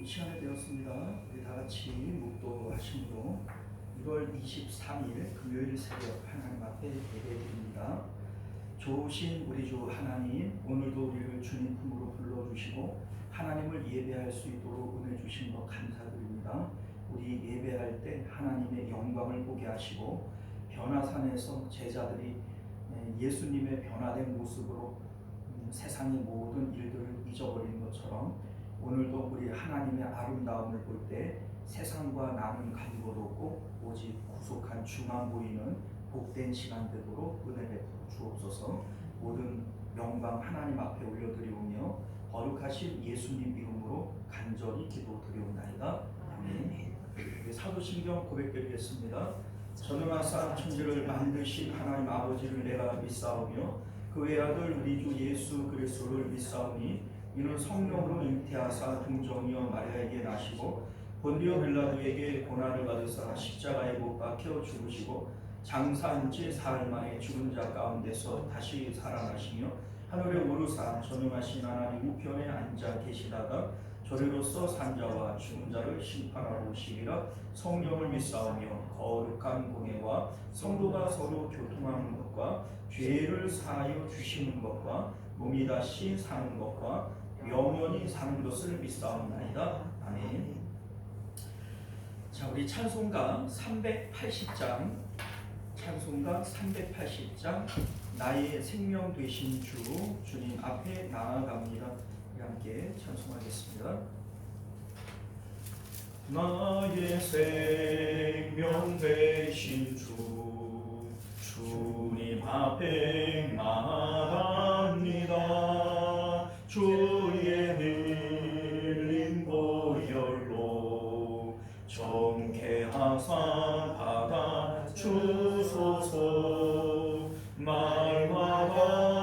이 시간에 되었습니다. 우리 다 같이 묵도하심으로 1월 23일 금요일 새벽 하나님 앞에 예배드립니다. 좋으신 우리 주 하나님, 오늘도 우리를 주님 품으로 불러주시고 하나님을 예배할 수 있도록 은혜 주신 것 감사드립니다. 우리 예배할 때 하나님의 영광을 보게 하시고 변화산에서 제자들이 예수님의 변화된 모습으로 세상의 모든 일들을 잊어버린 것처럼 오늘도 우리 하나님의 아름다움을 볼 때 세상과 나는 가리고 없고 오직 구속한 주만 보이는 복된 시간 되도록 은혜 베풀어 주옵소서. 모든 영광 하나님 앞에 올려드리오며 거룩하신 예수님 이름으로 간절히 기도드리옵나이다. 아멘. 사도신경 고백드리겠습니다. 전능하사 천지를 만드신 하나님 아버지를 내가 믿사오며 그 외아들 우리 주 예수 그리스도를 믿사오니 이는 성령으로 잉태하사 동정이여 마리아에게 나시고 본디오 빌라도에게 고난을 받으사 십자가에 못 박혀 죽으시고 장사한 지 사흘 만에 죽은 자 가운데서 다시 살아나시며 하늘에 오르사 전능하신 하나님 우편에 앉아 계시다가 저리로서 산자와 죽은 자를 심판하러 오시리라. 성령을 믿사오며 거룩한 공예와 성도가 서로 교통하는 것과 죄를 사하여 주시는 것과 몸이 다시 사는 것과 영원히 사는 것을 믿사옵나이다. 아멘. 자, 우리 찬송가 380장, 찬송가 380장, 나의 생명 되신 주, 주님 앞에 나아갑니다. 함께 찬송하겠습니다. 나의 생명 되신 주, 주님 앞에 나아갑니다. 주의 밀린 보혈로 정케하사 받아 주소서. 날마다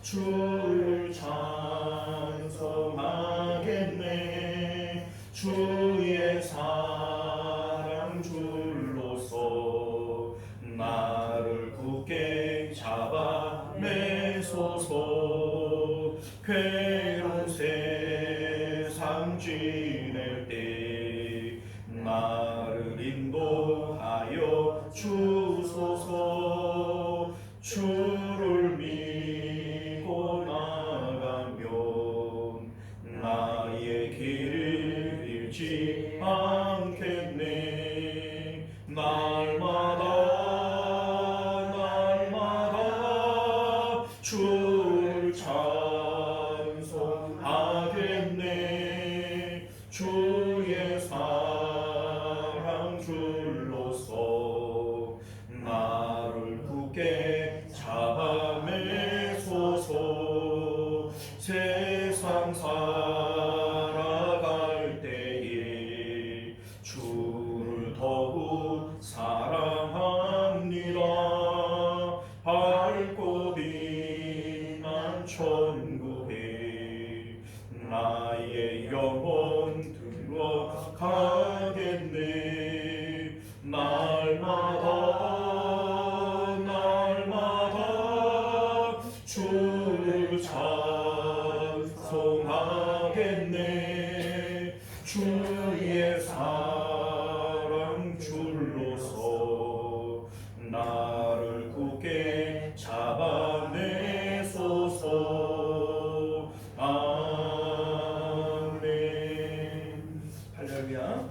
주를 찬송하겠네. 주의 사랑 줄로서 나를 굳게 잡아 매소서. 괴로운 세상 지낼 때 나를 인도하여 주소서. 주를 믿고 나가면 나의 길을 잃지 않겠네. 날마다 주를 찬송하겠네. 주의 사랑 줄로서 나를 굳게 잡아 매소서. 세상 살아갈 때에 주를 더욱 사랑합니다. 밝고 빛난 천국에 나의 영혼 들어가겠네. 날마다 주를 찬송하겠네. 주의 사랑 줄로서 나를 굳게 잡아 매소서. 아멘. 할렐루야.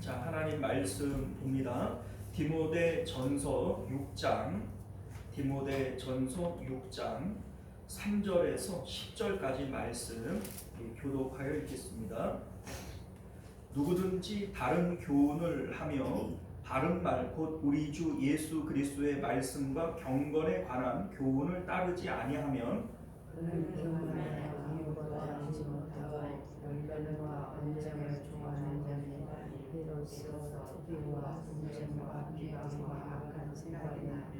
자, 하나님 말씀 봅니다. 디모데전서 6장, 디모데전서 6장 3절에서 10절까지 말씀 교독하여 읽겠습니다. 누구든지 다른 교훈을 하며 바른 말 곧 우리 주 예수 그리스도의 말씀과 경건에 관한 교훈을 따르지 아니하면 그는 교훈에 아무것도 알지 못하고 변론과 언쟁을 좋아하는 자니 이로써 투기와 분쟁과 비방과 악한 생각이 나며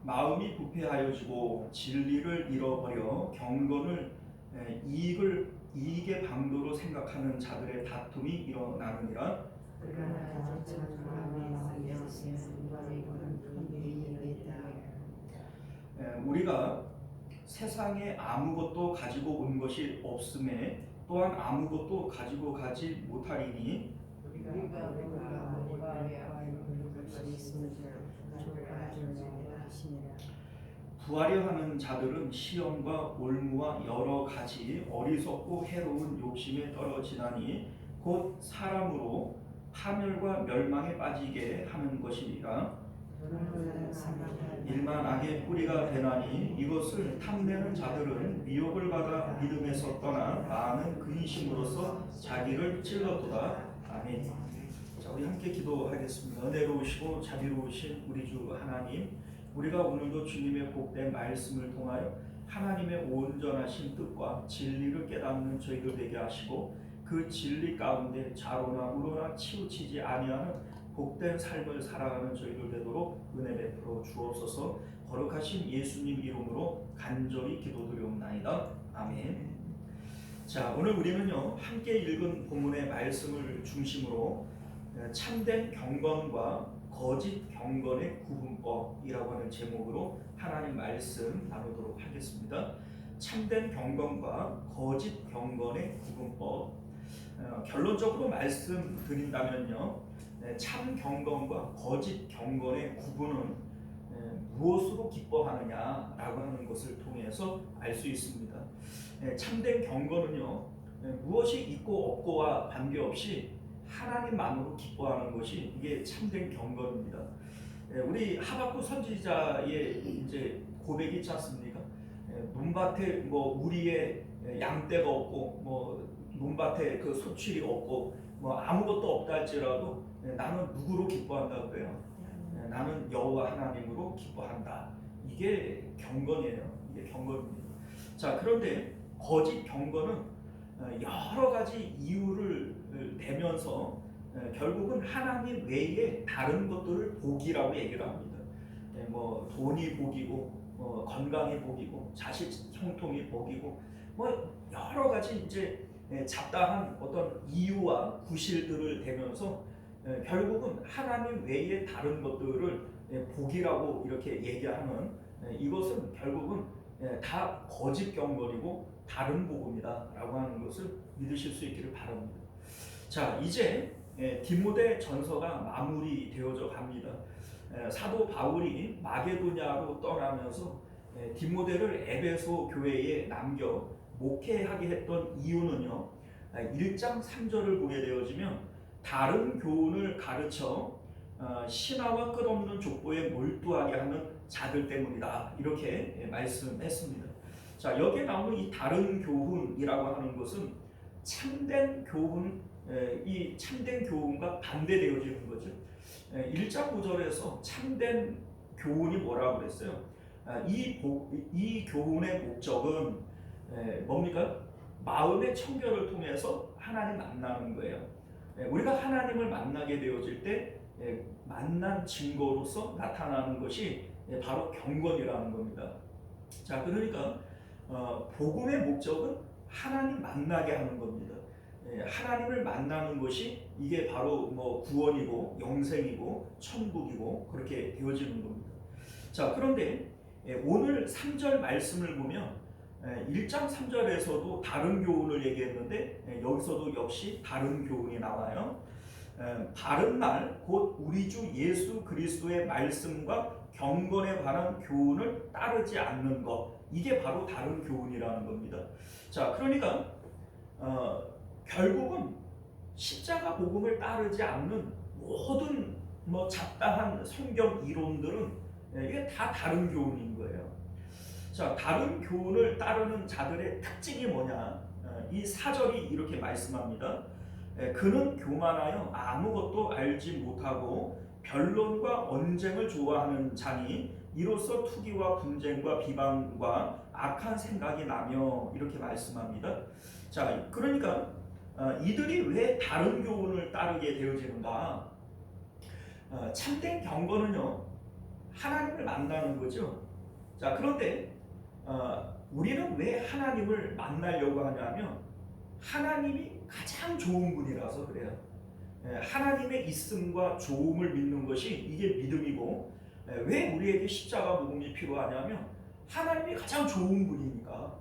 마음이 부패하여지고 진리를 잃어버려 경건을 이익의 방도로 생각하는 자들의 다툼이 일어나느니라. 그러나 자천함이 있으면 우리는 분명히 이기다. 우리가 세상에 아무것도 가지고 온 것이 없음에 또한 아무것도 가지고 가지 못하리니 우리가 먹을 것과 입을 것이 있음을 주가 주는 것이니라. 부하려 하는 자들은 시험과 올무와 여러 가지 어리석고 해로운 욕심에 떨어지나니 곧 사람으로 파멸과 멸망에 빠지게 하는 것이니라. 일만 악의 뿌리가 되나니 이것을 탐내는 자들은 미혹을 받아 믿음에서 떠나 많은 근심으로써 자기를 찔렀도다. 아멘. 자, 우리 함께 기도하겠습니다. 은혜로우시고 자비로우신 우리 주 하나님, 우리가 오늘도 주님의 복된 말씀을 통하여 하나님의 온전하신 뜻과 진리를 깨닫는 저희들 되게 하시고 그 진리 가운데 좌로나 우로나 치우치지 아니하는 복된 삶을 살아가는 저희들 되도록 은혜 베풀어 주옵소서. 거룩하신 예수님 이름으로 간절히 기도드리옵나이다. 아멘. 자, 오늘 우리는요 함께 읽은 본문의 말씀을 중심으로 참된 경건과 거짓 경건의 구분법이라고 하는 제목으로 하나님 말씀 나누도록 하겠습니다. 참된 경건과 거짓 경건의 구분법. 결론적으로 말씀드린다면요, 참 경건과 거짓 경건의 구분은 무엇으로 기뻐하느냐라고 하는 것을 통해서 알 수 있습니다. 참된 경건은요, 무엇이 있고 없고와 관계없이 하나님만으로 기뻐하는 것이 이게 참된 경건입니다. 우리 하박국 선지자의 이제 고백이 있지 않습니까? 논밭에 뭐 우리의 양떼가 없고 뭐 논밭에 그 소출이 없고 뭐 아무것도 없다 할지라도 나는 누구로 기뻐한다고 해요? 나는 여호와 하나님으로 기뻐한다. 이게 경건이에요. 이게 경건입니다. 자, 그런데 거짓 경건은 여러 가지 이유를 대면서 결국은 하나님 외에 다른 것들을 복이라고 얘기를 합니다. 뭐 돈이 복이고 건강이 복이고 자식 형통이 복이고 뭐 여러 가지 이제 잡다한 어떤 이유와 구실들을 대면서 결국은 하나님 외에 다른 것들을 복이라고 이렇게 얘기하는 이것은 결국은 다 거짓 경건이고 다른 복음이다라고 하는 것을 믿으실 수 있기를 바랍니다. 자, 이제 디모데 전서가 마무리되어져 갑니다. 사도 바울이 마게도냐로 떠나면서 디모데를 에베소 교회에 남겨 목회하게 했던 이유는요, 1장 3절을 보게 되어지면 다른 교훈을 가르쳐 신화와 끝없는 족보에 몰두하게 하는 자들 때문이다, 이렇게 말씀했습니다. 자, 여기에 나오는 이 다른 교훈이라고 하는 것은 참된 교훈, 이 참된 교훈과 반대되어지는 거죠. 1장 9절에서 참된 교훈이 뭐라고 그랬어요? 이 교훈의 목적은 뭡니까? 마음의 청결을 통해서 하나님 만나는 거예요. 우리가 하나님을 만나게 되어질 때 만난 증거로서 나타나는 것이 바로 경건이라는 겁니다. 자, 그러니까 복음의 목적은 하나님 만나게 하는 겁니다. 하나님을 만나는 것이 이게 바로 뭐 구원이고 영생이고 천국이고 그렇게 되어지는 겁니다. 자, 그런데 오늘 3절 말씀을 보면 1장 3절에서도 다른 교훈을 얘기했는데 여기서도 역시 다른 교훈이 나와요. 바른 말, 곧 우리 주 예수 그리스도의 말씀과 경건에 관한 교훈을 따르지 않는 것, 이게 바로 다른 교훈이라는 겁니다. 자, 그러니까 결국은 십자가 복음을 따르지 않는 모든 뭐 잡다한 성경 이론들은 이게 다 다른 교훈인 거예요. 자, 다른 교훈을 따르는 자들의 특징이 뭐냐? 이 4절이 이렇게 말씀합니다. 그는 교만하여 아무것도 알지 못하고 변론과 언쟁을 좋아하는 자니 이로써 투기와 분쟁과 비방과 악한 생각이 나며, 이렇게 말씀합니다. 자, 그러니까 이들이 왜 다른 교훈을 따르게 되어지는가? 참된 경건은요, 하나님을 만나는 거죠. 자, 그런데 우리는 왜 하나님을 만나려고 하냐면 하나님이 가장 좋은 분이라서 그래요. 하나님의 있음과 좋음을 믿는 것이 이게 믿음이고, 왜 우리에게 십자가 복음이 필요하냐면 하나님이 가장 좋은 분이니까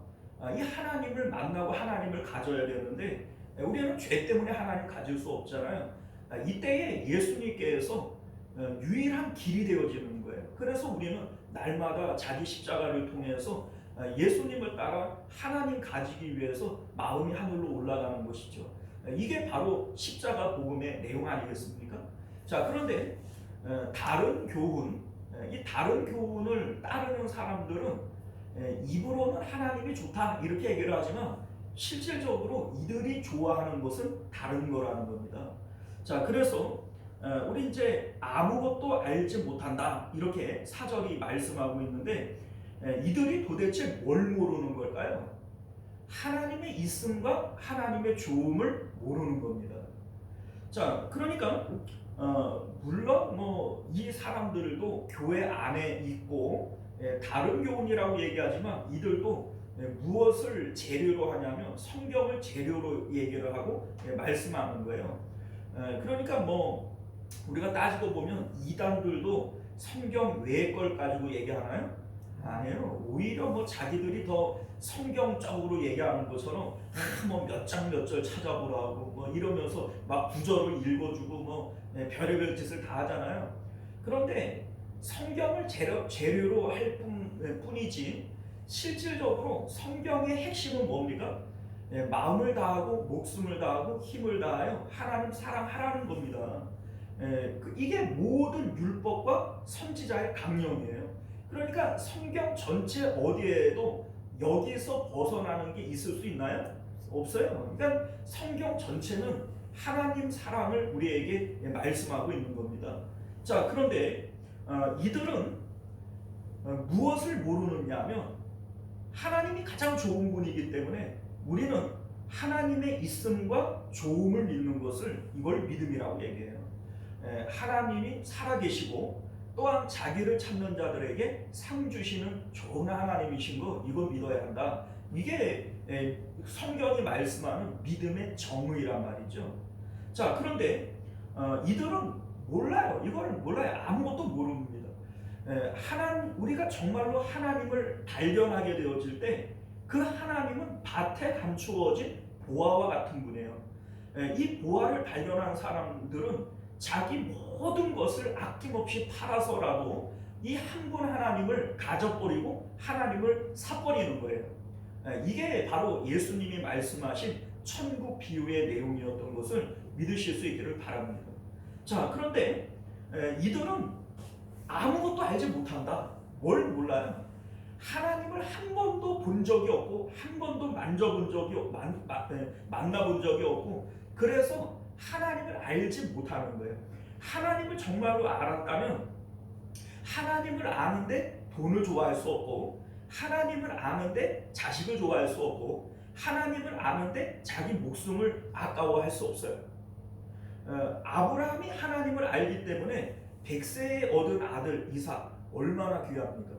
이 하나님을 만나고 하나님을 가져야 되는데 우리는 죄 때문에 하나님 가질 수 없잖아요. 이때에 예수님께서 유일한 길이 되어지는 거예요. 그래서 우리는 날마다 자기 십자가를 통해서 예수님을 따라 하나님 가지기 위해서 마음이 하늘로 올라가는 것이죠. 이게 바로 십자가 복음의 내용 아니겠습니까? 자, 그런데 다른 교훈, 이 다른 교훈을 따르는 사람들은 입으로는 하나님이 좋다 이렇게 얘기를 하지만 실질적으로 이들이 좋아하는 것은 다른 거라는 겁니다. 자, 그래서 우리 이제 아무것도 알지 못한다 이렇게 사절이 말씀하고 있는데 이들이 도대체 뭘 모르는 걸까요? 하나님의 있음과 하나님의 좋음을 모르는 겁니다. 자, 그러니까 물론 뭐 이 사람들도 교회 안에 있고 다른 교훈이라고 얘기하지만 이들도 무엇을 재료로 하냐면 성경을 재료로 얘기를 하고 말씀하는 거예요. 그러니까 뭐 우리가 따지고 보면 이단들도 성경 외의 걸 가지고 얘기하나요? 아니에요. 오히려 뭐 자기들이 더 성경적으로 얘기하는 것처럼 뭐 몇 장 몇 절 찾아보라고 뭐 이러면서 막 구절을 읽어주고 뭐 별의별 짓을 다 하잖아요. 그런데 성경을 재료로 할 뿐이지 실질적으로 성경의 핵심은 뭡니까? 마음을 다하고 목숨을 다하고 힘을 다하여 하나님 사랑하라는 겁니다. 이게 모든 율법과 선지자의 강령이에요. 그러니까 성경 전체 어디에도 여기서 벗어나는 게 있을 수 있나요? 없어요. 그러니까 성경 전체는 하나님 사랑을 우리에게 말씀하고 있는 겁니다. 자, 그런데 이들은 무엇을 모르느냐 하면 하나님이 가장 좋은 분이기 때문에 우리는 하나님의 있음과 좋음을 믿는 것을 이걸 믿음이라고 얘기해요. 하나님이 살아계시고 또한 자기를 찾는 자들에게 상 주시는 좋은 하나님이신 거 이거 믿어야 한다. 이게 성경이 말씀하는 믿음의 정의란 말이죠. 자, 그런데 이들은 몰라요. 이걸 몰라요. 아무것도 모릅니다. 우리가 정말로 하나님을 발견하게 되어질 때 그 하나님은 밭에 감추어진 보화와 같은 분이에요. 이 보화를 발견한 사람들은 자기 모든 것을 아낌없이 팔아서라도 이 한 분 하나님을 가져버리고 하나님을 사버리는 거예요. 이게 바로 예수님이 말씀하신 천국 비유의 내용이었던 것을 믿으실 수 있기를 바랍니다. 자, 그런데 이들은 아무것도 알지 못한다. 뭘 몰라요? 하나님을 한 번도 본 적이 없고 한 번도 만나본 적이 없고 그래서 하나님을 알지 못하는 거예요. 하나님을 정말로 알았다면 하나님을 아는데 돈을 좋아할 수 없고 하나님을 아는데 자식을 좋아할 수 없고 하나님을 아는데 자기 목숨을 아까워할 수 없어요. 아브라함이 하나님을 알기 때문에 100세에 얻은 아들 이삭 얼마나 귀합니까?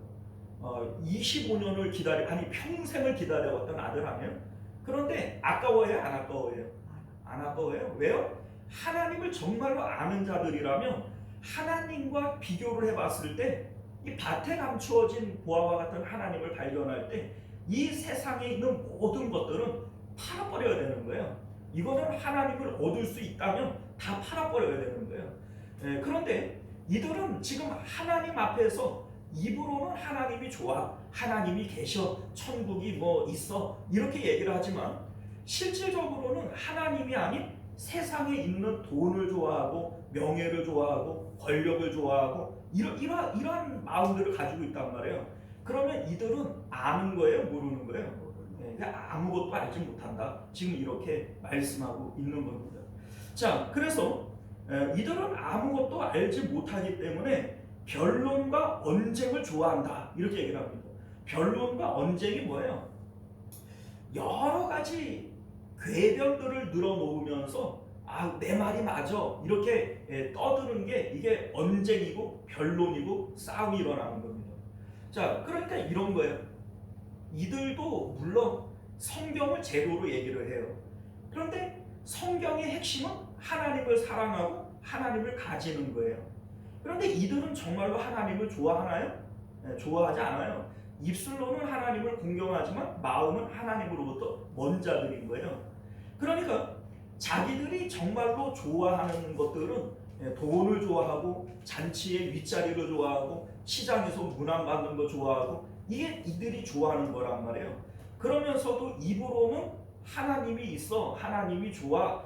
25년을 평생을 기다려왔던 아들 아니에요? 그런데 아까워해요? 안 아까워해요? 안 아까워해요. 왜요? 하나님을 정말로 아는 자들이라면 하나님과 비교를 해봤을 때 이 밭에 감추어진 보화와 같은 하나님을 발견할 때 이 세상에 있는 모든 것들은 팔아버려야 되는 거예요. 이거는 하나님을 얻을 수 있다면 다 팔아버려야 되는 거예요. 그런데 이들은 지금 하나님 앞에서 입으로는 하나님이 좋아, 하나님이 계셔, 천국이 뭐 있어 이렇게 얘기를 하지만 실질적으로는 하나님이 아닌 세상에 있는 돈을 좋아하고 명예를 좋아하고 권력을 좋아하고 이러한 마음들을 가지고 있단 말이에요. 그러면 이들은 아는 거예요? 모르는 거예요? 그러니까 아무것도 알지 못한다. 지금 이렇게 말씀하고 있는 겁니다. 자, 그래서 이들은 아무것도 알지 못하기 때문에 변론과 언쟁을 좋아한다 이렇게 얘기를 합니다. 변론과 언쟁이 뭐예요? 여러 가지 궤변들을 늘어놓으면서 내 말이 맞아 이렇게 떠드는 게 이게 언쟁이고 변론이고 싸움이 일어나는 겁니다. 자, 그러니까 이런 거예요. 이들도 물론 성경을 재료로 얘기를 해요. 그런데 성경의 핵심은 하나님을 사랑하고 하나님을 가지는 거예요. 그런데 이들은 정말로 하나님을 좋아하나요? 좋아하지 않아요. 입술로는 하나님을 공경하지만 마음은 하나님으로부터 먼 자들인 거예요. 그러니까 자기들이 정말로 좋아하는 것들은 돈을 좋아하고 잔치의 윗자리를 좋아하고 시장에서 문안받는 거 좋아하고 이게 이들이 좋아하는 거란 말이에요. 그러면서도 입으로는 하나님이 있어, 하나님이 좋아,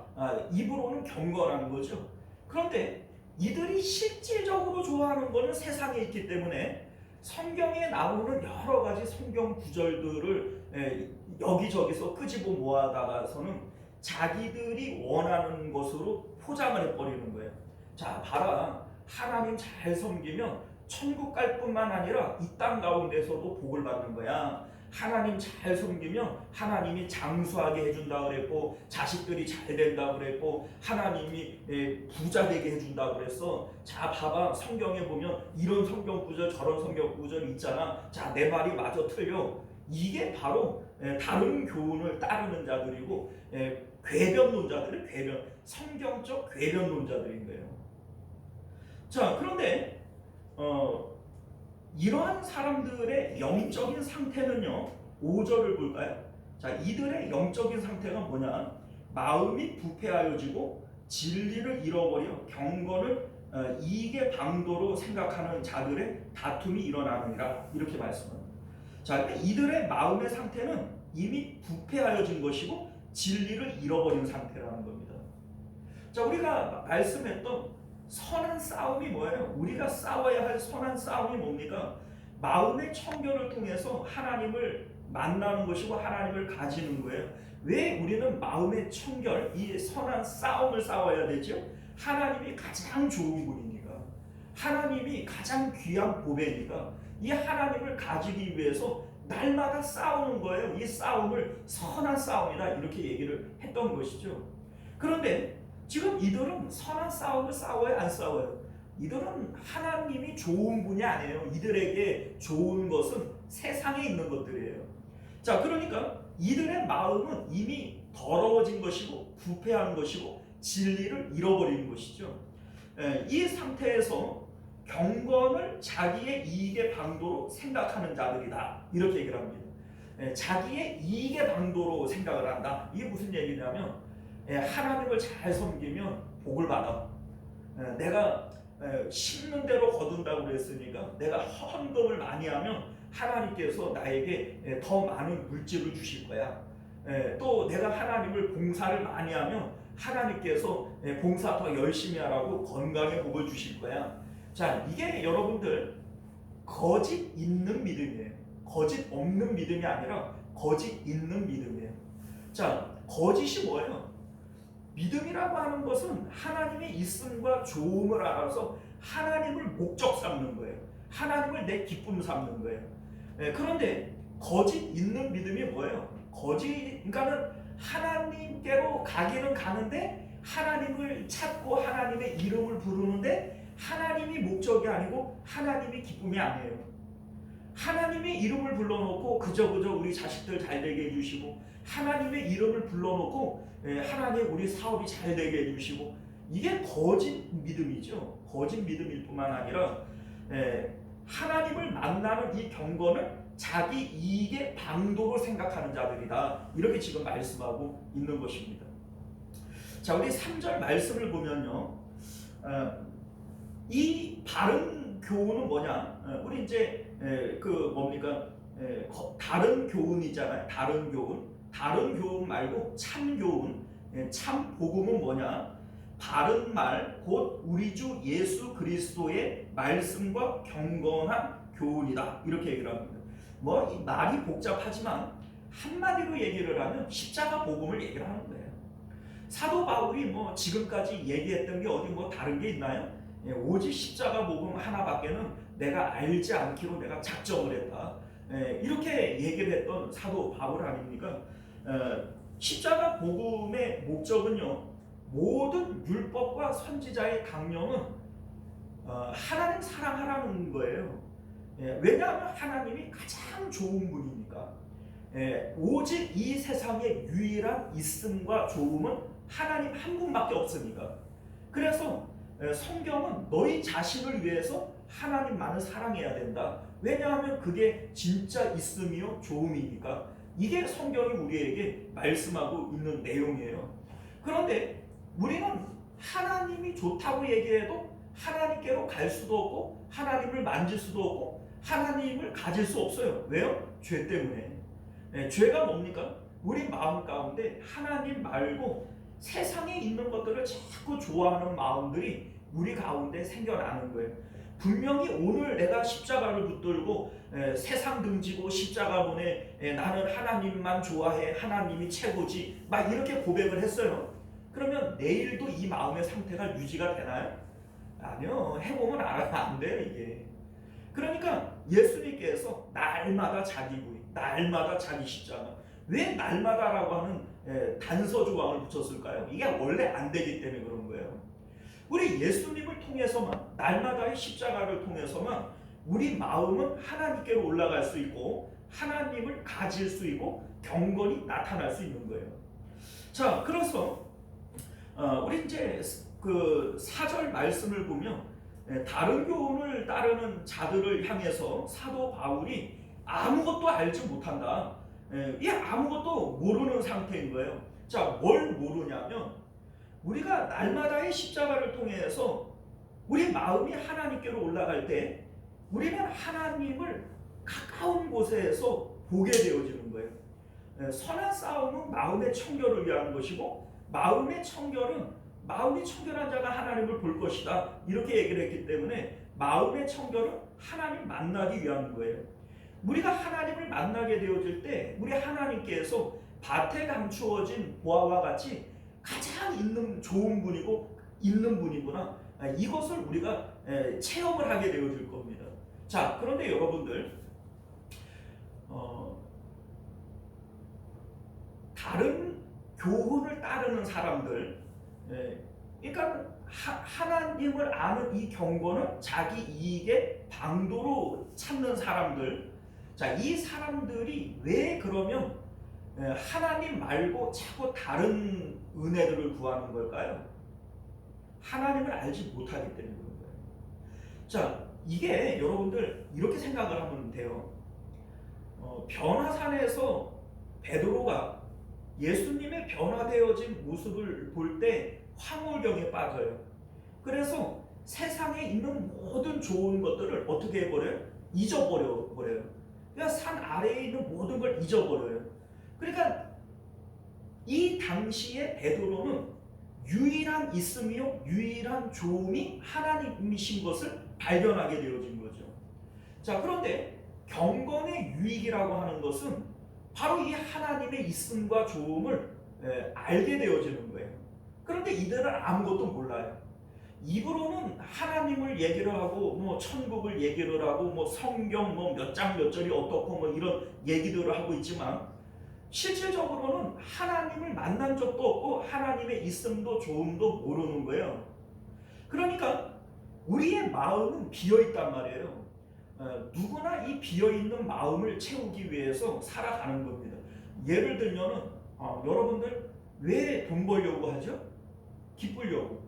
입으로는 경건하는 거죠. 그런데 이들이 실질적으로 좋아하는 거는 세상에 있기 때문에 성경에 나오는 여러 가지 성경 구절들을 여기저기서 끄집어 모아다가서는 자기들이 원하는 것으로 포장을 해버리는 거예요. 자, 봐라. 하나님 잘 섬기면 천국 갈 뿐만 아니라 이 땅 가운데서도 복을 받는 거야. 하나님 잘 섬기면 하나님이 장수하게 해준다 그랬고, 자식들이 잘 된다 그랬고, 하나님이 부자 되게 해준다 그랬어. 자, 봐봐. 성경에 보면 이런 성경 구절 저런 성경 구절 있잖아. 자, 내 말이 마저 틀려. 이게 바로 다른 교훈을 따르는 자들이고 궤변론자들은 성경적 궤변론자들인 거예요. 자, 그런데 이러한 사람들의 영적인 상태는요, 5절을 볼까요? 자, 이들의 영적인 상태가 뭐냐? 마음이 부패하여지고 진리를 잃어버려 경건을 이익의 방도로 생각하는 자들의 다툼이 일어나느니라, 이렇게 말씀합니다. 자, 그러니까 이들의 마음의 상태는 이미 부패하여진 것이고 진리를 잃어버린 상태라는 겁니다. 자, 우리가 말씀했던 선한 싸움이 뭐예요? 우리가 싸워야 할 선한 싸움이 뭡니까? 마음의 청결을 통해서 하나님을 만나는 것이고 하나님을 가지는 거예요. 왜 우리는 마음의 청결, 이 선한 싸움을 싸워야 되죠? 하나님이 가장 좋은 분이니까, 하나님이 가장 귀한 보배니까 이 하나님을 가지기 위해서 날마다 싸우는 거예요. 이 싸움을 선한 싸움이다, 이렇게 얘기를 했던 것이죠. 그런데 지금 이들은 선한 싸움을 싸워요, 안 싸워요? 이들은 하나님이 좋은 분이 아니에요. 이들에게 좋은 것은 세상에 있는 것들이에요. 자, 그러니까 이들의 마음은 이미 더러워진 것이고 부패한 것이고 진리를 잃어버리는 것이죠. 이 상태에서 경건을 자기의 이익의 방도로 생각하는 자들이다, 이렇게 얘기를 합니다. 자기의 이익의 방도로 생각을 한다. 이게 무슨 얘기냐면 하나님을 잘 섬기면 복을 받아. 내가 심는 대로 거둔다고 그랬으니까 내가 헌금을 많이 하면 하나님께서 나에게 더 많은 물질을 주실 거야. 또 내가 하나님을 봉사를 많이 하면 하나님께서 봉사 더 열심히 하라고 건강의 복을 주실 거야. 자, 이게 여러분들 거짓 있는 믿음이에요. 거짓 없는 믿음이 아니라 거짓 있는 믿음이에요. 자, 거짓이 뭐예요? 믿음이라고 하는 것은 하나님의 있음과 좋음을 알아서 하나님을 목적 삼는 거예요. 하나님을 내 기쁨 삼는 거예요. 그런데 거짓 있는 믿음이 뭐예요? 그러니까는 하나님께로 가기는 가는데 하나님을 찾고 하나님의 이름을 부르는데 하나님이 목적이 아니고 하나님이 기쁨이 아니에요. 하나님의 이름을 불러놓고 그저 우리 자식들 잘 되게 해주시고, 하나님의 이름을 불러놓고 하나님 우리 사업이 잘 되게 해주시고, 이게 거짓 믿음이죠. 거짓 믿음일 뿐만 아니라 하나님을 만나는 이 경건을 자기 이익의 방도로 생각하는 자들이다, 이렇게 지금 말씀하고 있는 것입니다. 자, 우리 3절 말씀을 보면요, 이 바른 교훈은 뭐냐? 우리 이제 다른 교훈이잖아요. 다른 교훈 말고 참 교훈, 참 복음은 뭐냐? 바른 말, 곧 우리 주 예수 그리스도의 말씀과 경건한 교훈이다, 이렇게 얘기를 합니다. 이 말이 복잡하지만 한마디로 얘기를 하면 십자가 복음을 얘기를 하는 거예요. 사도 바울이 지금까지 얘기했던 게 어디 다른 게 있나요? 오직 십자가 복음 하나밖에는 내가 알지 않기로 내가 작정을 했다, 이렇게 얘기를 했던 사도 바울 아닙니까? 십자가 복음의 목적은요, 모든 율법과 선지자의 강령은 하나님 사랑하라는 거예요. 왜냐하면 하나님이 가장 좋은 분이니까. 오직 이 세상의 유일한 있음과 좋음은 하나님 한 분밖에 없으니까. 그래서 성경은 너희 자신을 위해서 하나님만을 사랑해야 된다, 왜냐하면 그게 진짜 있음이요 좋음이니까. 이게 성경이 우리에게 말씀하고 있는 내용이에요. 그런데 우리는 하나님이 좋다고 얘기해도 하나님께로 갈 수도 없고 하나님을 만질 수도 없고 하나님을 가질 수 없어요. 왜요? 죄 때문에. 네, 죄가 뭡니까? 우리 마음 가운데 하나님 말고 세상에 있는 것들을 자꾸 좋아하는 마음들이 우리 가운데 생겨나는 거예요. 분명히 오늘 내가 십자가를 붙들고 세상 등지고 십자가 보내 나는 하나님만 좋아해, 하나님이 최고지, 막 이렇게 고백을 했어요. 그러면 내일도 이 마음의 상태가 유지가 되나요? 아니요. 해보면 알아야 안 돼요, 이게. 그러니까 예수님께서 날마다 자기 부인, 날마다 자기 십자가, 왜 날마다라고 하는 단서 조항을 붙였을까요? 이게 원래 안 되기 때문에 그런 거예요. 우리 예수님을 통해서만, 날마다의 십자가를 통해서만 우리 마음은 하나님께로 올라갈 수 있고 하나님을 가질 수 있고 경건이 나타날 수 있는 거예요. 자, 그래서 우리 이제 그 4절 말씀을 보면 다른 교훈을 따르는 자들을 향해서 사도 바울이 아무것도 알지 못한다. 이 아무것도 모르는 상태인 거예요. 자, 뭘 모르냐면 우리가 날마다의 십자가를 통해서 우리 마음이 하나님께로 올라갈 때 우리는 하나님을 가까운 곳에서 보게 되어지는 거예요. 선한 싸움은 마음의 청결을 위한 것이고 마음이 청결한 자가 하나님을 볼 것이다. 이렇게 얘기를 했기 때문에 마음의 청결은 하나님 만나기 위한 거예요. 우리가 하나님을 만나게 되어질 때 우리 하나님께서 밭에 감추어진 보화와 같이 가장 좋은 분이고 있는 분이구나. 이것을 우리가 체험을 하게 되어질 겁니다. 자, 그런데 여러분들 다른 교훈을 따르는 사람들, 그러니까 하나님을 아는 이 경건은 자기 이익의 방도로 찾는 사람들, 자, 이 사람들이 왜 그러면 하나님 말고 자꾸 다른 은혜들을 구하는 걸까요? 하나님을 알지 못하기 때문에 그런 거예요. 자, 이게 여러분들 이렇게 생각을 하면 돼요. 변화산에서 베드로가 예수님의 변화되어진 모습을 볼 때 황홀경에 빠져요. 그래서 세상에 있는 모든 좋은 것들을 어떻게 해버려요? 잊어버려요. 그냥 산 아래에 있는 모든 걸 잊어버려요. 그러니까 이 당시에 베드로는 유일한 있음이요 유일한 좋음이 하나님이신 것을 발견하게 되어진 거죠. 자, 그런데 경건의 유익이라고 하는 것은 바로 이 하나님의 있음과 좋음을 알게 되어지는 거예요. 그런데 이들은 아무것도 몰라요. 입으로는 하나님을 얘기를 하고 뭐 천국을 얘기를 하고 뭐 성경 뭐 몇 장 몇 절이 어떻고 뭐 이런 얘기들을 하고 있지만 실질적으로는 하나님을 만난 적도 없고 하나님의 있음도 좋음도 모르는 거예요. 그러니까 우리의 마음은 비어있단 말이에요. 누구나 이 비어있는 마음을 채우기 위해서 살아가는 겁니다. 예를 들면은 여러분들 왜 돈 벌려고 하죠? 기쁘려고.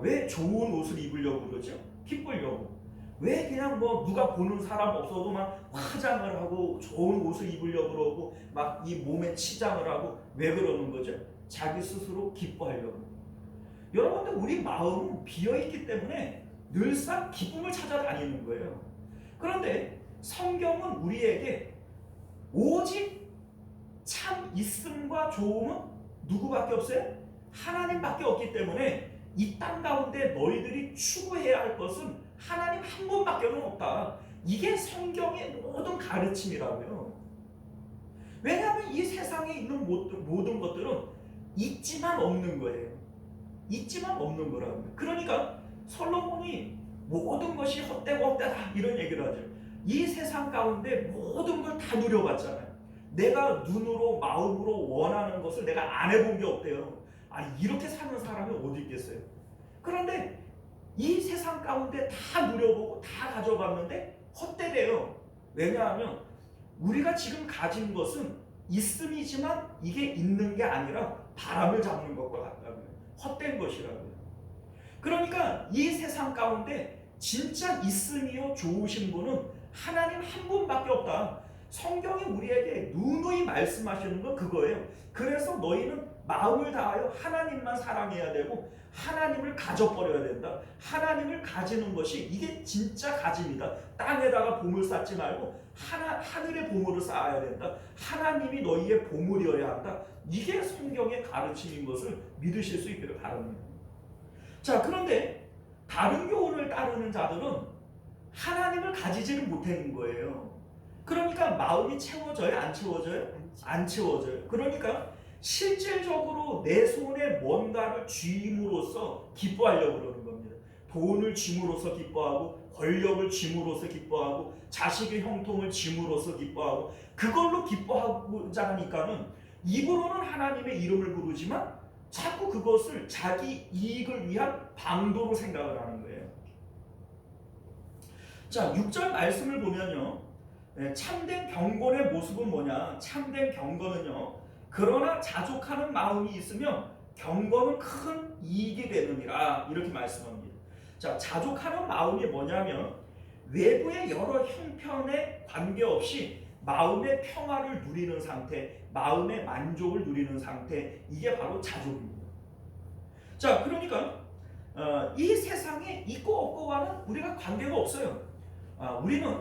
왜 좋은 옷을 입으려고 그러죠? 기쁘려고. 왜 그냥 뭐 누가 보는 사람 없어도 막 화장을 하고 좋은 옷을 입으려고 그러고 막 이 몸에 치장을 하고 왜 그러는 거죠? 자기 스스로 기뻐하려고. 여러분들 우리 마음은 비어있기 때문에 늘상 기쁨을 찾아다니는 거예요. 그런데 성경은 우리에게 오직 참 있음과 좋음은 누구밖에 없어요? 하나님밖에 없기 때문에 이 땅 가운데 너희들이 추구해야 할 것은 하나님 한 분밖에 없다. 이게 성경의 모든 가르침이라고요. 왜냐하면 이 세상에 있는 모든 것들은 있지만 없는 거예요. 있지만 없는 거라고요. 그러니까 솔로몬이 모든 것이 헛되고 헛되다 이런 얘기를 하죠. 이 세상 가운데 모든 걸 다 누려봤잖아요. 내가 눈으로 마음으로 원하는 것을 내가 안 해본 게 없대요. 아니 이렇게 사는 사람이 어디 있겠어요. 그런데 이 세상 가운데 다 누려보고 다 가져봤는데 헛되대요. 왜냐하면 우리가 지금 가진 것은 있음이지만 이게 있는 게 아니라 바람을 잡는 것과 같다고요. 헛된 것이라고요. 그러니까 이 세상 가운데 진짜 있음이요 좋으신 분은 하나님 한 분밖에 없다. 성경이 우리에게 누누이 말씀하시는 건 그거예요. 그래서 너희는 마음을 다하여 하나님만 사랑해야 되고 하나님을 가져버려야 된다. 하나님을 가지는 것이 이게 진짜 가짐이다. 땅에다가 보물 쌓지 말고 하늘에 보물을 쌓아야 된다. 하나님이 너희의 보물이어야 한다. 이게 성경의 가르침인 것을 믿으실 수 있기를 바랍니다. 자, 그런데 다른 교훈을 따르는 자들은 하나님을 가지지를 못하는 거예요. 그러니까 마음이 채워져요? 안 채워져요? 안 채워져요. 그러니까 실질적으로 내 손에 뭔가를 쥐임으로써 기뻐하려고 그러는 겁니다. 돈을 쥐므로써 기뻐하고 권력을 쥐므로써 기뻐하고 자식의 형통을 쥐므로써 기뻐하고 그걸로 기뻐하고자 하니까는 입으로는 하나님의 이름을 부르지만 자꾸 그것을 자기 이익을 위한 방도로 생각을 하는 거예요. 자, 6절 말씀을 보면요, 참된 경건의 모습은 뭐냐? 참된 경건은요, 그러나 자족하는 마음이 있으면 경건은 큰 이익이 되느니라, 이렇게 말씀합니다. 자, 자족하는 마음이 뭐냐면 외부의 여러 형편에 관계없이 마음의 평화를 누리는 상태, 마음의 만족을 누리는 상태, 이게 바로 자족입니다. 자, 그러니까 이 세상에 있고 없고와는 우리가 관계가 없어요. 우리는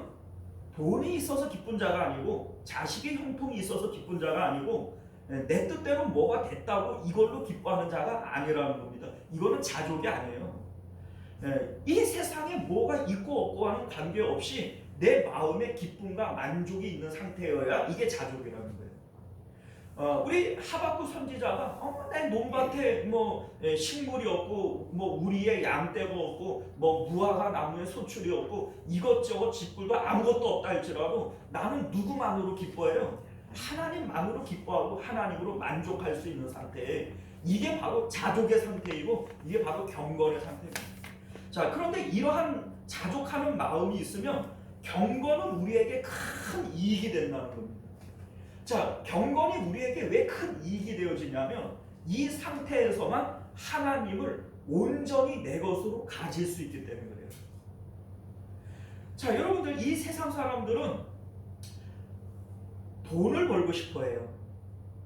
돈이 있어서 기쁜 자가 아니고 자식의 형통이 있어서 기쁜 자가 아니고 내 뜻대로 뭐가 됐다고 이걸로 기뻐하는 자가 아니라는 겁니다. 이거는 자족이 아니에요. 이 세상에 뭐가 있고 없고와는 관계없이 내 마음의 기쁨과 만족이 있는 상태여야 이게 자족이라는 거예요. 우리 하박국 선지자가 내 논밭에 뭐 식물이 없고 뭐 우리의 양떼가 없고 뭐 무화과 나무에 소출이 없고 이것저것 짓불도 아무것도 없다 할지라도 나는 누구만으로 기뻐해요? 하나님만으로 기뻐하고 하나님으로 만족할 수 있는 상태. 이게 바로 자족의 상태이고 이게 바로 경건의 상태입니다. 자, 그런데 이러한 자족하는 마음이 있으면 경건은 우리에게 큰 이익이 된다는 겁니다. 자, 경건이 우리에게 왜 큰 이익이 되어지냐면 이 상태에서만 하나님을 온전히 내 것으로 가질 수 있기 때문에 그래요. 자, 여러분들, 이 세상 사람들은 돈을 벌고 싶어 해요.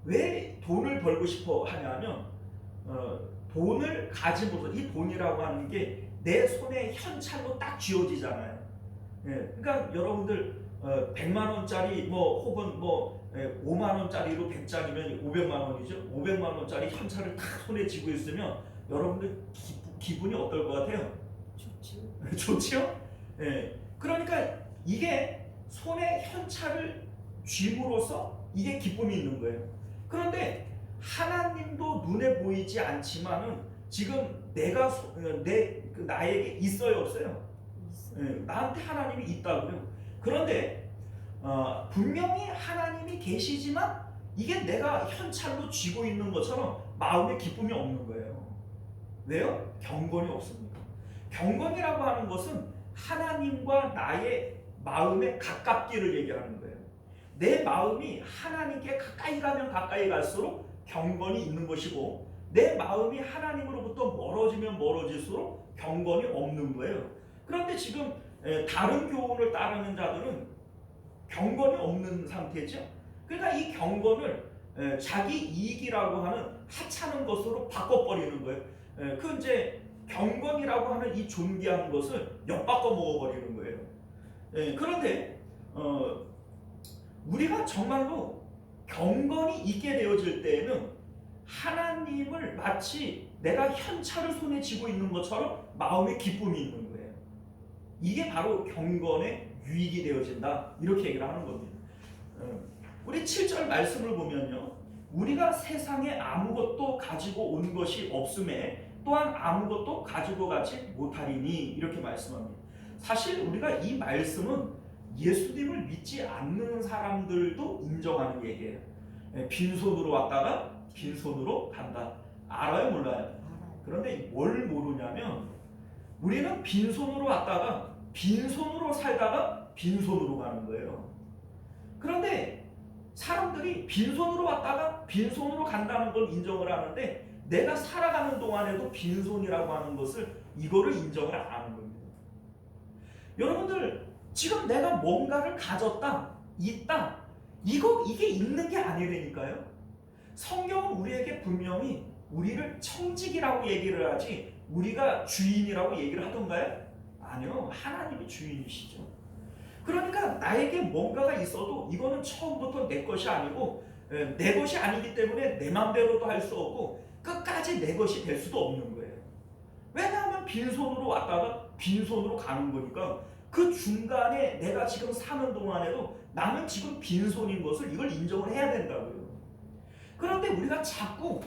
왜 돈을 벌고 싶어 하냐면 돈을 가지고서 이 돈이라고 하는 게 내 손에 현찰로 딱 쥐어지잖아요. 그러니까 여러분들 100만 원짜리 뭐 혹은 뭐 5만 원짜리로 100장이면 500만 원이죠. 500만 원짜리 현찰을 딱 손에 쥐고 있으면 여러분들 기분이 어떨 것 같아요? 좋죠. 좋죠? 그러니까 이게 손에 현찰을 쥐므로써 이게 기쁨이 있는 거예요. 그런데 하나님도 눈에 보이지 않지만은 지금 나에게 있어요, 없어요? 나한테 하나님이 있다고요. 그런데 분명히 하나님이 계시지만 이게 내가 현찰로 쥐고 있는 것처럼 마음에 기쁨이 없는 거예요. 왜요? 경건이 없습니다. 경건이라고 하는 것은 하나님과 나의 마음의 가깝기를 얘기하는 거예요. 내 마음이 하나님께 가까이 가면 가까이 갈수록 경건이 있는 것이고 내 마음이 하나님으로부터 멀어지면 멀어질수록 경건이 없는 거예요. 그런데 지금 다른 교훈을 따르는 자들은 경건이 없는 상태죠. 그러니까 이 경건을 자기 이익이라고 하는 하찮은 것으로 바꿔버리는 거예요. 그 이제 경건이라고 하는 이 존귀한 것을 엿바꿔 먹어버리는 거예요. 그런데 우리가 정말로 경건이 있게 되어질 때에는 하나님을 마치 내가 현찰을 손에 쥐고 있는 것처럼 마음에 기쁨이 있는 거예요. 이게 바로 경건의 유익이 되어진다, 이렇게 얘기를 하는 겁니다. 우리 7절 말씀을 보면요, 우리가 세상에 아무것도 가지고 온 것이 없음에 또한 아무것도 가지고 가지 못하리니, 이렇게 말씀합니다. 사실 우리가 이 말씀은 예수님을 믿지 않는 사람들도 인정하는 얘기예요. 빈손으로 왔다가 빈손으로 간다. 알아요, 몰라요? 그런데 뭘 모르냐면 우리는 빈손으로 왔다가 빈손으로 살다가 빈손으로 가는 거예요. 그런데 사람들이 빈손으로 왔다가 빈손으로 간다는 걸 인정을 하는데 내가 살아가는 동안에도 빈손이라고 하는 것을 이거를 인정을 안 하는 겁니다. 여러분들, 지금 내가 뭔가를 가졌다, 있다, 이게 있는 게 아니라니까요. 성경은 우리에게 분명히 우리를 청직이라고 얘기를 하지 우리가 주인이라고 얘기를 하던가요? 아니요, 하나님이 주인이시죠. 그러니까 나에게 뭔가가 있어도 이거는 처음부터 내 것이 아니고 내 것이 아니기 때문에 내 맘대로도 할 수 없고 끝까지 내 것이 될 수도 없는 거예요. 왜냐하면 빈손으로 왔다가 빈손으로 가는 거니까 그 중간에 내가 지금 사는 동안에도 나는 지금 빈손인 것을 이걸 인정을 해야 된다고요. 그런데 우리가 자꾸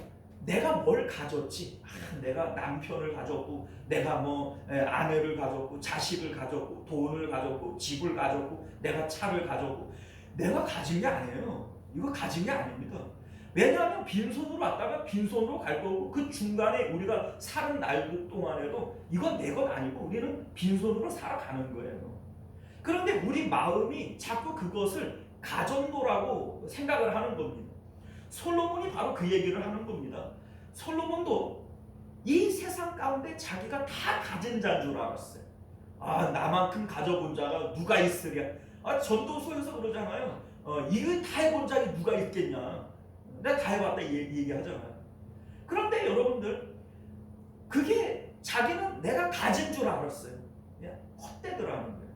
내가 뭘 가졌지? 내가 남편을 가졌고, 내가 아내를 가졌고, 자식을 가졌고, 돈을 가졌고, 집을 가졌고, 내가 차를 가졌고, 내가 가진 게 아니에요. 이거 가진 게 아닙니다. 왜냐하면 빈손으로 왔다가 빈손으로 갈 거고 그 중간에 우리가 사는 날 동안에도 이건 내 것 아니고 우리는 빈손으로 살아가는 거예요. 그런데 우리 마음이 자꾸 그것을 가졌노라고 생각을 하는 겁니다. 솔로몬이 바로 그 얘기를 하는 겁니다. 솔로몬도 이 세상 가운데 자기가 다 가진 자인 줄 알았어요. 나만큼 가져본 자가 누가 있으랴. 전도서에서 그러잖아요. 이거 다 해본 자가 누가 있겠냐. 내가 다 해봤다 얘기하잖아요. 그런데 여러분들 그게 자기는 내가 가진 줄 알았어요. 헛되더라는 거예요.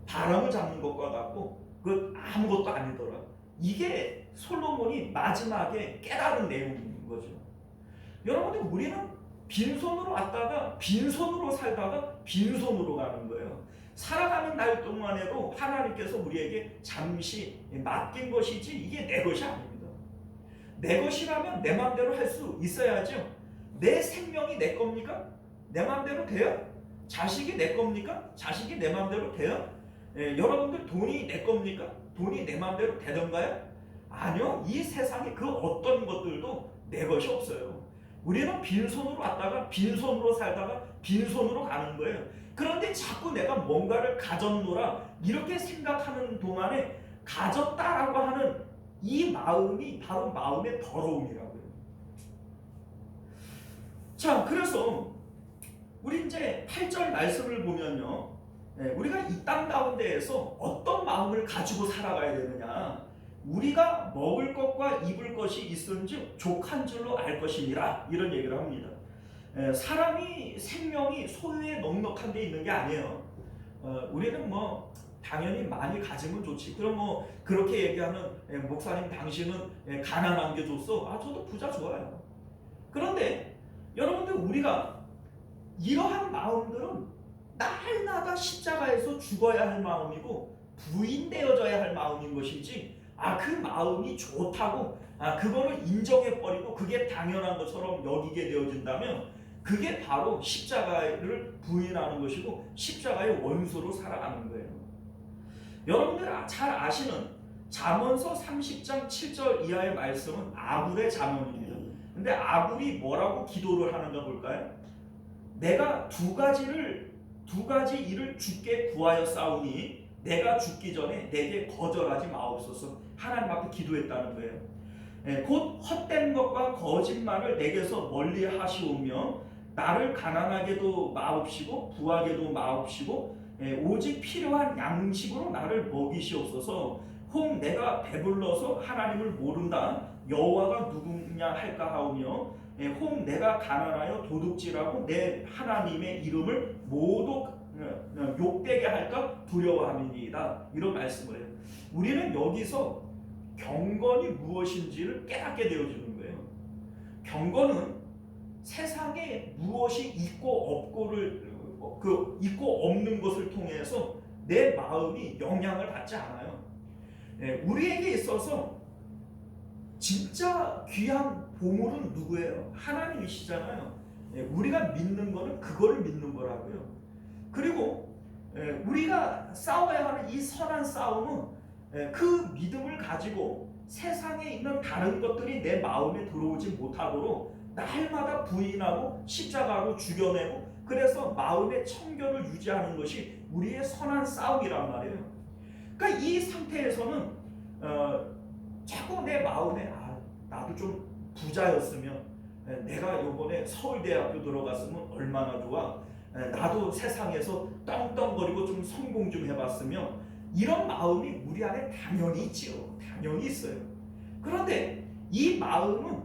바람을 잡는 것과 같고 그 아무것도 아니더라. 이게 솔로몬이 마지막에 깨달은 내용인 거죠. 여러분들 우리는 빈손으로 왔다가 빈손으로 살다가 빈손으로 가는 거예요. 살아가는 날 동안에도 하나님께서 우리에게 잠시 맡긴 것이지 이게 내 것이 아닙니다. 내 것이라면 내 마음대로 할 수 있어야죠. 내 생명이 내 겁니까? 내 마음대로 돼요? 자식이 내 겁니까? 자식이 내 마음대로 돼요? 여러분들 돈이 내 겁니까? 돈이 내 마음대로 되던가요? 아니요. 이 세상에 그 어떤 것들도 내 것이 없어요. 우리는 빈손으로 왔다가 빈손으로 살다가 빈손으로 가는 거예요. 그런데 자꾸 내가 뭔가를 가졌노라 이렇게 생각하는 동안에 가졌다라고 하는 이 마음이 바로 마음의 더러움이라고요. 자, 그래서 우리 이제 8절 말씀을 보면요. 우리가 이 땅 가운데에서 어떤 마음을 가지고 살아가야 되느냐. 우리가 먹을 것과 입을 것이 있은즉 족한 줄로 알 것이니라 이런 얘기를 합니다. 사람이 생명이 소유에 넉넉한 데 있는 게 아니에요. 우리는 당연히 많이 가지면 좋지. 그럼 그렇게 얘기하는 목사님 당신은 가난한 게 좋소? 저도 부자 좋아요. 그런데 여러분들 우리가 이러한 마음들은 날마다 십자가에서 죽어야 할 마음이고 부인되어져야 할 마음인 것이지 그 마음이 좋다고 그거를 인정해버리고 그게 당연한 것처럼 여기게 되어진다면 그게 바로 십자가를 부인하는 것이고 십자가의 원수로 살아가는 거예요. 여러분들 잘 아시는 잠언서 30장 7절 이하의 말씀은 아굴의 잠언입니다. 근데 아굴이 뭐라고 기도를 하는가 볼까요? 내가 두 가지 일을 주께 구하여 싸우니 내가 죽기 전에 내게 거절하지 마옵소서. 하나님 앞에 기도했다는 거예요. 곧 헛된 것과 거짓말을 내게서 멀리 하시오며 나를 가난하게도 마옵시고 부하게도 마옵시고 오직 필요한 양식으로 나를 먹이시옵소서. 혹 내가 배불러서 하나님을 모른다 여호와가 누구냐 할까 하오며 혹 내가 가난하여 도둑질하고 내 하나님의 이름을 모두 욕되게 할까 두려워함이니이다. 이런 말씀을 해요. 우리는 여기서 경건이 무엇인지를 깨닫게 되어지는 거예요. 경건은 세상에 무엇이 있고 없고를 있고 없는 것을 통해서 내 마음이 영향을 받지 않아요. 우리에게 있어서 진짜 귀한 보물은 누구예요? 하나님이시잖아요. 우리가 믿는 거는 그거를 믿는 거라고요. 그리고 우리가 싸워야 하는 이 선한 싸움은 그 믿음을 가지고 세상에 있는 다른 것들이 내 마음에 들어오지 못하도록 날마다 부인하고 십자가로 죽여내고 그래서 마음의 청결을 유지하는 것이 우리의 선한 싸움이란 말이에요. 그러니까 이 상태에서는 자꾸 내 마음에 나도 좀 부자였으면 내가 이번에 서울대학교 들어갔으면 얼마나 좋아. 나도 세상에서 떵떵거리고 좀 성공 좀 해봤으면, 이런 마음이 우리 안에 당연히 있지요. 당연히 있어요. 그런데 이 마음은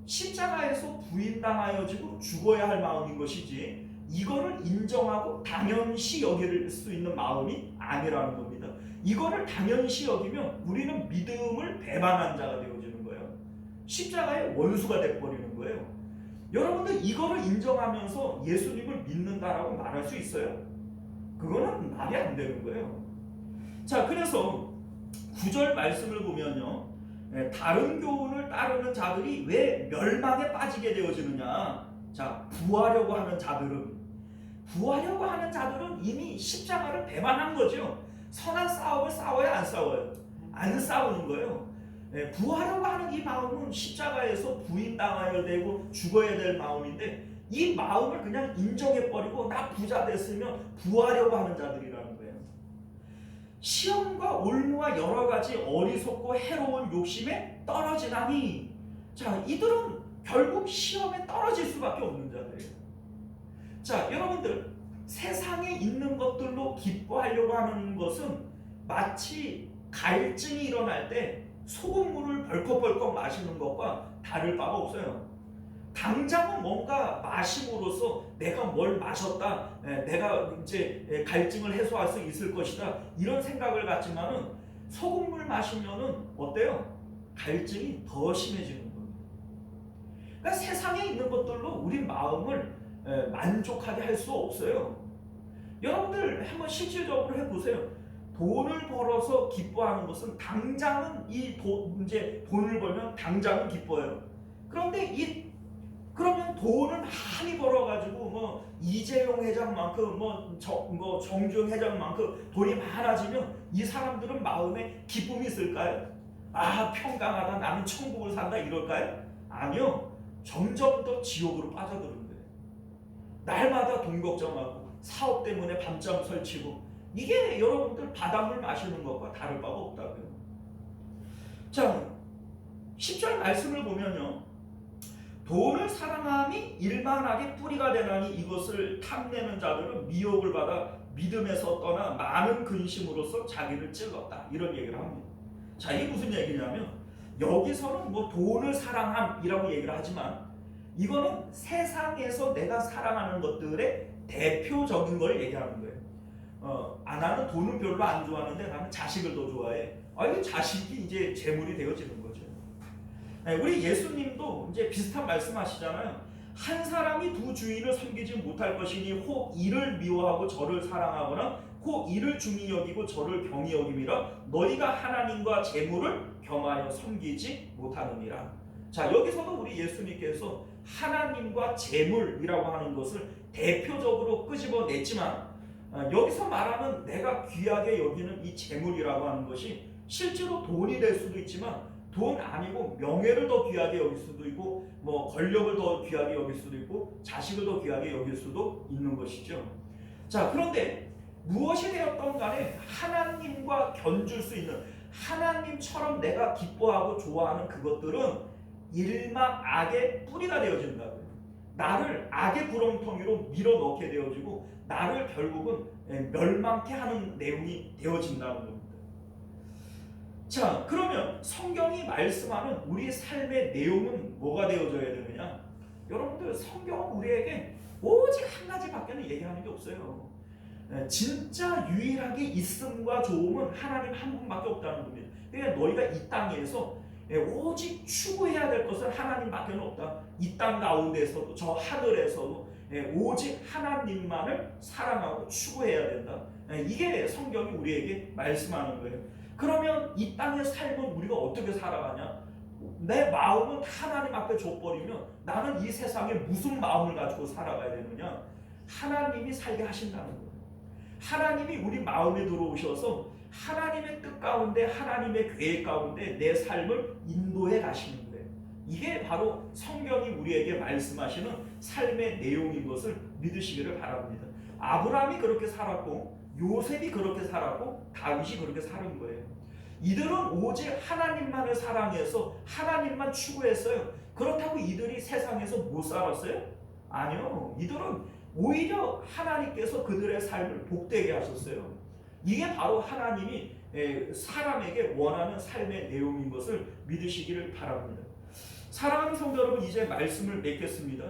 십자가에서 부인당하여지고 죽어야 할 마음인 것이지, 이거를 인정하고 당연시 여길 수 있는 마음이 아니라는 겁니다. 이거를 당연시 여기면 우리는 믿음을 배반한 자가 되어지는 거예요. 십자가의 원수가 돼버리는 거예요. 여러분들 이거를 인정하면서 예수님을 믿는다라고 말할 수 있어요? 그거는 말이 안 되는 거예요. 자, 그래서 9절 말씀을 보면요, 다른 교훈을 따르는 자들이 왜 멸망에 빠지게 되어지느냐. 자, 구하려고 하는 자들은 이미 십자가를 배반한 거죠. 선한 싸움을 싸워야 안 싸워요? 안 싸우는 거예요. 구하려고 하는 이 마음은 십자가에서 부인당해야 되고 죽어야 될 마음인데, 이 마음을 그냥 인정해버리고 나 부자 됐으면 구하려고 하는 자들이라는 거예요. 시험과 올무와 여러 가지 어리석고 해로운 욕심에 떨어지나니, 자, 이들은 결국 시험에 떨어질 수밖에 없는 자들이에요. 자, 여러분들, 세상에 있는 것들로 기뻐하려고 하는 것은 마치 갈증이 일어날 때 소금물을 벌컥벌컥 마시는 것과 다를 바가 없어요. 당장은 뭔가 마심으로써 내가 뭘 마셨다, 내가 이제 갈증을 해소할 수 있을 것이다, 이런 생각을 갖지만은 소금물 마시면은 어때요? 갈증이 더 심해지는 겁니다. 그러니까 세상에 있는 것들로 우리 마음을 만족하게 할 수 없어요. 여러분들 한번 실질적으로 해보세요. 돈을 벌어서 기뻐하는 것은 당장은 이제 돈을 벌면 당장은 기뻐요. 그런데 그러면 돈을 많이 벌어가지고 뭐 이재용 회장만큼 뭐 정주영 회장만큼 돈이 많아지면 이 사람들은 마음에 기쁨이 있을까요? 아, 평강하다, 나는 천국을 산다, 이럴까요? 아니요. 점점 더 지옥으로 빠져드는 거예요. 날마다 돈 걱정하고 사업 때문에 밤잠 설치고, 이게 여러분들 바닷물 마시는 것과 다를 바가 없다고요. 자, 10절 말씀을 보면요, 돈을 사랑함이 일만하게 뿌리가 되나니 이것을 탐내는 자들은 미혹을 받아 믿음에서 떠나 많은 근심으로써 자기를 찔렀다, 이런 얘기를 합니다. 자, 이게 무슨 얘기냐면, 여기서는 뭐 돈을 사랑함이라고 얘기를 하지만, 이거는 세상에서 내가 사랑하는 것들의 대표적인 걸 얘기하는 거예요. 나는 돈은 별로 안 좋아하는데 나는 자식을 더 좋아해. 이 자식이 이제 재물이 되어지는 거죠. 우리 예수님도 이제 비슷한 말씀하시잖아요. 한 사람이 두 주인을 섬기지 못할 것이니 혹 이를 미워하고 저를 사랑하거나 혹 이를 중히 여기고 저를 경히 여김이라 너희가 하나님과 재물을 겸하여 섬기지 못하느니라. 자, 여기서도 우리 예수님께서 하나님과 재물이라고 하는 것을 대표적으로 끄집어냈지만, 여기서 말하는 내가 귀하게 여기는 이 재물이라고 하는 것이 실제로 돈이 될 수도 있지만, 돈 아니고 명예를 더 귀하게 여길 수도 있고, 뭐 권력을 더 귀하게 여길 수도 있고, 자식을 더 귀하게 여길 수도 있는 것이죠. 자, 그런데 무엇이 되었던 간에 하나님과 견줄 수 있는, 하나님처럼 내가 기뻐하고 좋아하는 그것들은 일망악의 뿌리가 되어진다고요. 나를 악의 구렁텅이로 밀어넣게 되어지고 나를 결국은 멸망케 하는 내용이 되어진다는 겁니다. 자, 그러면 성경이 말씀하는 우리 삶의 내용은 뭐가 되어져야 되느냐? 여러분들, 성경은 우리에게 오직 한 가지밖에는 얘기하는 게 없어요. 진짜 유일하게 있음과 좋음은 하나님 한 분밖에 없다는 겁니다. 그러니까 너희가 이 땅에서 오직 추구해야 될 것은 하나님밖에 없다. 이 땅 가운데서도 저 하늘에서도 오직 하나님만을 사랑하고 추구해야 된다. 이게 성경이 우리에게 말씀하는 거예요. 그러면 이 땅의 삶은 우리가 어떻게 살아가냐? 내 마음은 하나님 앞에 줘버리면 나는 이 세상에 무슨 마음을 가지고 살아가야 되느냐? 하나님이 살게 하신다는 거예요. 하나님이 우리 마음에 들어오셔서 하나님의 뜻 가운데, 하나님의 계획 가운데 내 삶을 인도해 가시는 거예요. 이게 바로 성경이 우리에게 말씀하시는 삶의 내용인 것을 믿으시기를 바랍니다. 아브라함이 그렇게 살았고, 요셉이 그렇게 살았고, 다윗이 그렇게 사는 거예요. 이들은 오직 하나님만을 사랑해서 하나님만 추구했어요. 그렇다고 이들이 세상에서 못 살았어요? 아니요. 이들은 오히려 하나님께서 그들의 삶을 복되게 하셨어요. 이게 바로 하나님이 사람에게 원하는 삶의 내용인 것을 믿으시기를 바랍니다. 사랑하는 성도 여러분, 이제 말씀을 맺겠습니다.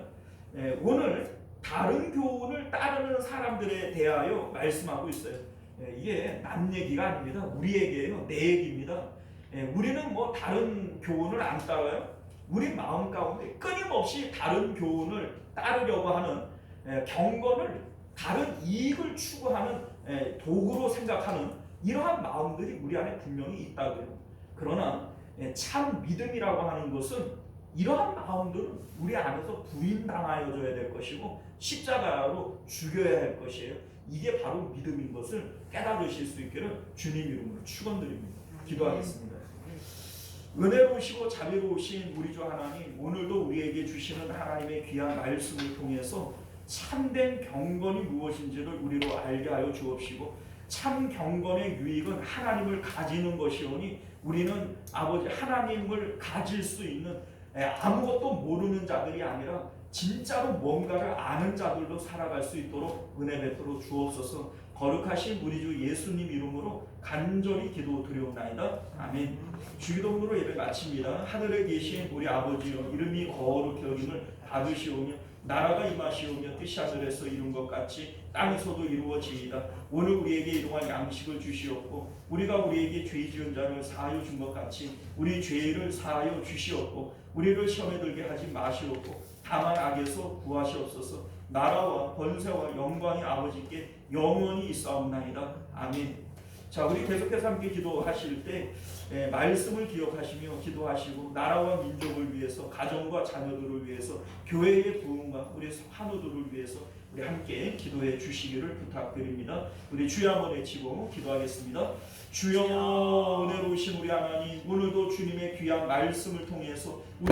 오늘 다른 교훈을 따르는 사람들에 대하여 말씀하고 있어요. 이게 남 얘기가 아닙니다. 우리 얘기예요. 내 얘기입니다. 우리는 뭐 다른 교훈을 안 따라요. 우리 마음 가운데 끊임없이 다른 교훈을 따르려고 하는 경건을 다른 이익을 추구하는 도구로 생각하는 이러한 마음들이 우리 안에 분명히 있다고요. 그러나 참 믿음이라고 하는 것은 이러한 마음들은 우리 안에서 부인당하여져야 될 것이고 십자가로 죽여야 할 것이에요. 이게 바로 믿음인 것을 깨달으실 수 있기를 주님 이름으로 축원드립니다. 기도하겠습니다. 은혜로우시고 자비로우신 우리 주 하나님, 오늘도 우리에게 주시는 하나님의 귀한 말씀을 통해서 참된 경건이 무엇인지를 우리로 알게 하여 주옵시고, 참 경건의 유익은 하나님을 가지는 것이오니 우리는 아버지 하나님을 가질 수 있는 아무것도 모르는 자들이 아니라 진짜로 뭔가를 아는 자들로 살아갈 수 있도록 은혜 베풀어 주옵소서. 거룩하신 우리 주 예수님 이름으로 간절히 기도드리옵나이다. 아멘. 주기도문으로 예배 마칩니다. 하늘에 계신 우리 아버지여, 이름이 거룩히 여김을 받으시오며 나라가 임하시오며 뜻이 하늘에서 이룬 것 같이 땅에서도 이루어지이다. 오늘 우리에게 일용할 양식을 주시옵고 우리가 우리에게 죄 지은 자를 사하여 준 것 같이 우리 죄를 사하여 주시옵고 우리를 시험에 들게 하지 마시옵고 다만 악에서 구하시옵소서. 나라와 권세와 영광이 아버지께 영원히 있사옵나이다. 아멘. 자, 우리 계속해서 함께 기도하실 때 말씀을 기억하시며 기도하시고 나라와 민족을 위해서, 가정과 자녀들을 위해서, 교회의 부흥과 우리 환우들을 위해서 우리 함께 기도해 주시기를 부탁드립니다. 우리 주여 한번 외치고 기도하겠습니다. 주여, 은혜로우신 우리 하나님, 오늘도 주님의 귀한 말씀을 통해서 우리